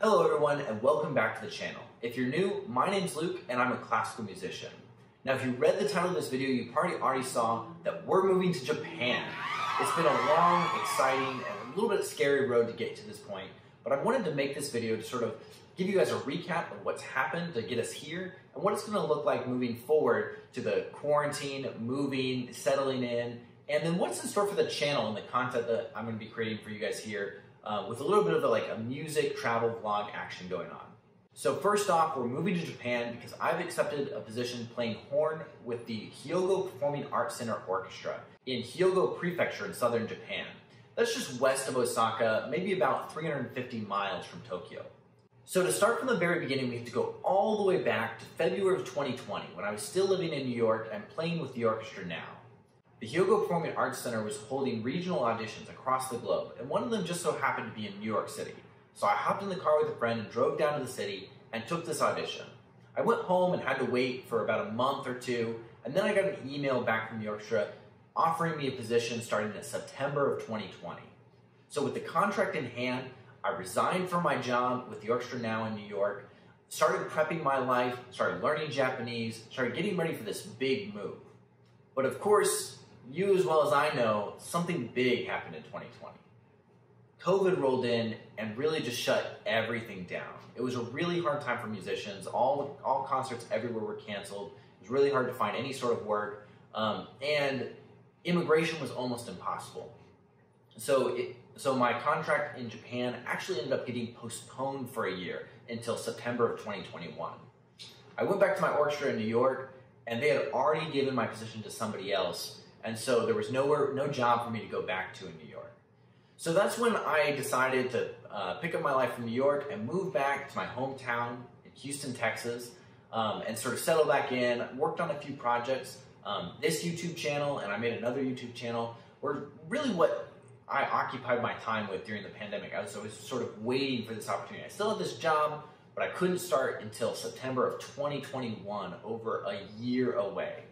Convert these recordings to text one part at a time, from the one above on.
Hello everyone and welcome back to the channel. If you're new, my name's Luke and I'm a classical musician. Now if you read the title of this video, you probably already saw that we're moving to Japan. It's been a long, exciting, and a little bit scary road to get to this point, but I wanted to make this video to sort of give you guys a recap of what's happened to get us here and what it's going to look like moving forward to the quarantine, moving, settling in, and then what's in store for the channel and the content that I'm going to be creating for you guys here. With a little bit of a music travel vlog action going on. So first off, we're moving to Japan because I've accepted a position playing horn with the Hyogo Performing Arts Center Orchestra in Hyogo Prefecture in southern Japan. That's just west of Osaka, maybe about 350 miles from Tokyo. So to start from the very beginning, we have to go all the way back to February of 2020 when I was still living in New York and playing with the orchestra now. The Hyogo Performing Arts Center was holding regional auditions across the globe, and one of them just so happened to be in New York City. So I hopped in the car with a friend and drove down to the city and took this audition. I went home and had to wait for about a month or two, and then I got an email back from the orchestra offering me a position starting in September of 2020. So with the contract in hand, I resigned from my job with the orchestra now in New York, started prepping my life, started learning Japanese, started getting ready for this big move. But of course, you as well as I know, something big happened in 2020. COVID rolled in and really just shut everything down. It was a really hard time for musicians. All concerts everywhere were canceled. It was really hard to find any sort of work. And immigration was almost impossible. So my contract in Japan actually ended up getting postponed for a year until September of 2021. I went back to my orchestra in New York and they had already given my position to somebody else. And so there was no job for me to go back to in New York. So that's when I decided to pick up my life from New York and move back to my hometown in Houston, Texas, and sort of settle back in. Worked on a few projects. This YouTube channel, and I made another YouTube channel, were really what I occupied my time with during the pandemic. I was always sort of waiting for this opportunity. I still had this job, but I couldn't start until September of 2021, over a year away.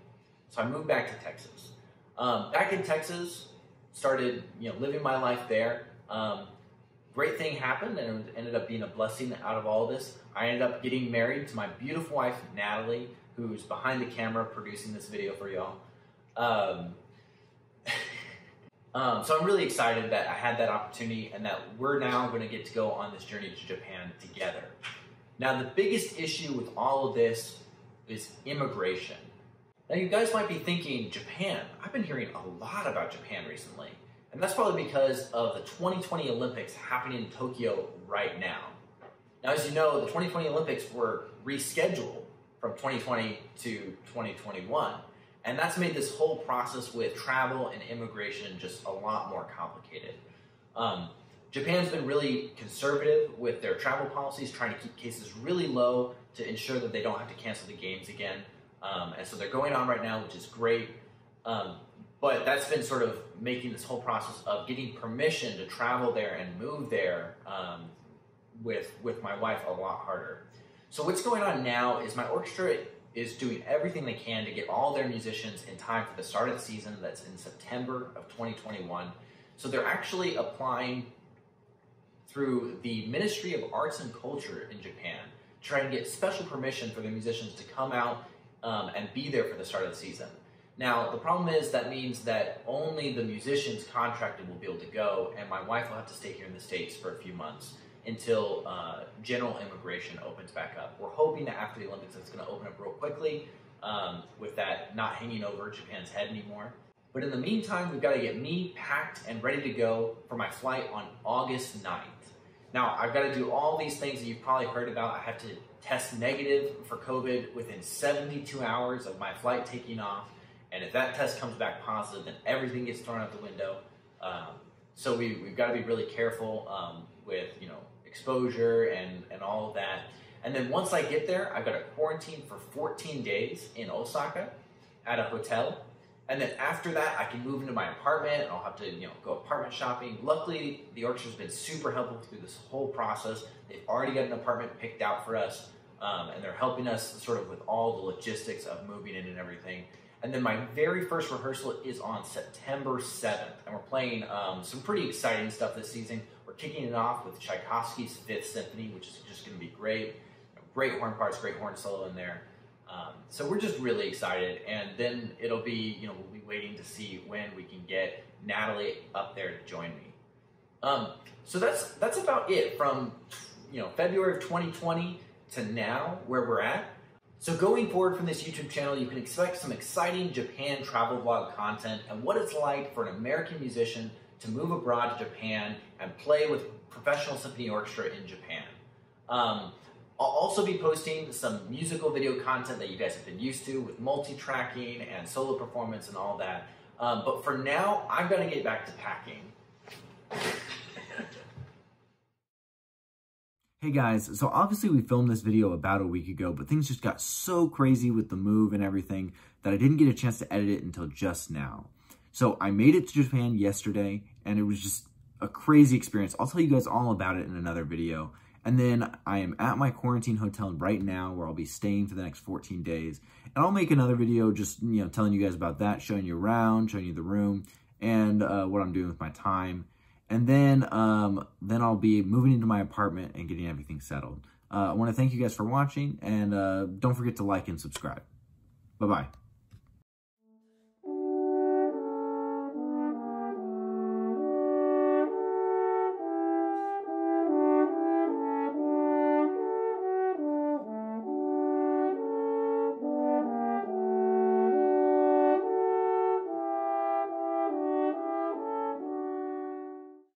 So I moved back to Texas. Back in Texas, started living my life there. Great thing happened, and it ended up being a blessing out of all of this. I ended up getting married to my beautiful wife, Natalie, who's behind the camera producing this video for y'all. So I'm really excited that I had that opportunity and that we're now going to get to go on this journey to Japan together. Now, the biggest issue with all of this is immigration. Now you guys might be thinking, Japan, I've been hearing a lot about Japan recently. And that's probably because of the 2020 Olympics happening in Tokyo right now. Now as you know, the 2020 Olympics were rescheduled from 2020 to 2021. And that's made this whole process with travel and immigration just a lot more complicated. Japan's been really conservative with their travel policies, trying to keep cases really low to ensure that they don't have to cancel the games again. And so they're going on right now, which is great. But that's been sort of making this whole process of getting permission to travel there and move there with my wife a lot harder. So what's going on now is my orchestra is doing everything they can to get all their musicians in time for the start of the season that's in September of 2021. So they're actually applying through the Ministry of Arts and Culture in Japan to try and get special permission for the musicians to come out and be there for the start of the season. Now, the problem is that means that only the musicians contracted will be able to go, and my wife will have to stay here in the States for a few months until general immigration opens back up. We're hoping that after the Olympics it's going to open up real quickly with that not hanging over Japan's head anymore. But in the meantime, we've got to get me packed and ready to go for my flight on August 9th. Now, I've got to do all these things that you've probably heard about. I have to test negative for COVID within 72 hours of my flight taking off. And if that test comes back positive, then everything gets thrown out the window. So we've got to be really careful with exposure and all of that. And then once I get there, I've got to quarantine for 14 days in Osaka at a hotel. And then after that, I can move into my apartment and I'll have to go apartment shopping. Luckily, the orchestra's been super helpful through this whole process. They've already got an apartment picked out for us. And they're helping us sort of with all the logistics of moving in and everything. And then my very first rehearsal is on September 7th. And we're playing some pretty exciting stuff this season. We're kicking it off with Tchaikovsky's Fifth Symphony, which is just going to be great. Great horn parts, great horn solo in there. So we're just really excited, and then it'll be, we'll be waiting to see when we can get Natalie up there to join me. So that's about it from February of 2020 to now, where we're at. So going forward from this YouTube channel, you can expect some exciting Japan travel vlog content and what it's like for an American musician to move abroad to Japan and play with professional symphony orchestra in Japan. I'll also be posting some musical video content that you guys have been used to with multi-tracking and solo performance and all that. But for now, I'm gonna get back to packing. Hey guys, so obviously we filmed this video about a week ago, but things just got so crazy with the move and everything that I didn't get a chance to edit it until just now. So I made it to Japan yesterday, and it was just a crazy experience. I'll tell you guys all about it in another video. And then I am at my quarantine hotel right now where I'll be staying for the next 14 days. And I'll make another video just, telling you guys about that, showing you around, showing you the room, and what I'm doing with my time. And then I'll be moving into my apartment and getting everything settled. I want to thank you guys for watching, and don't forget to like and subscribe. Bye-bye.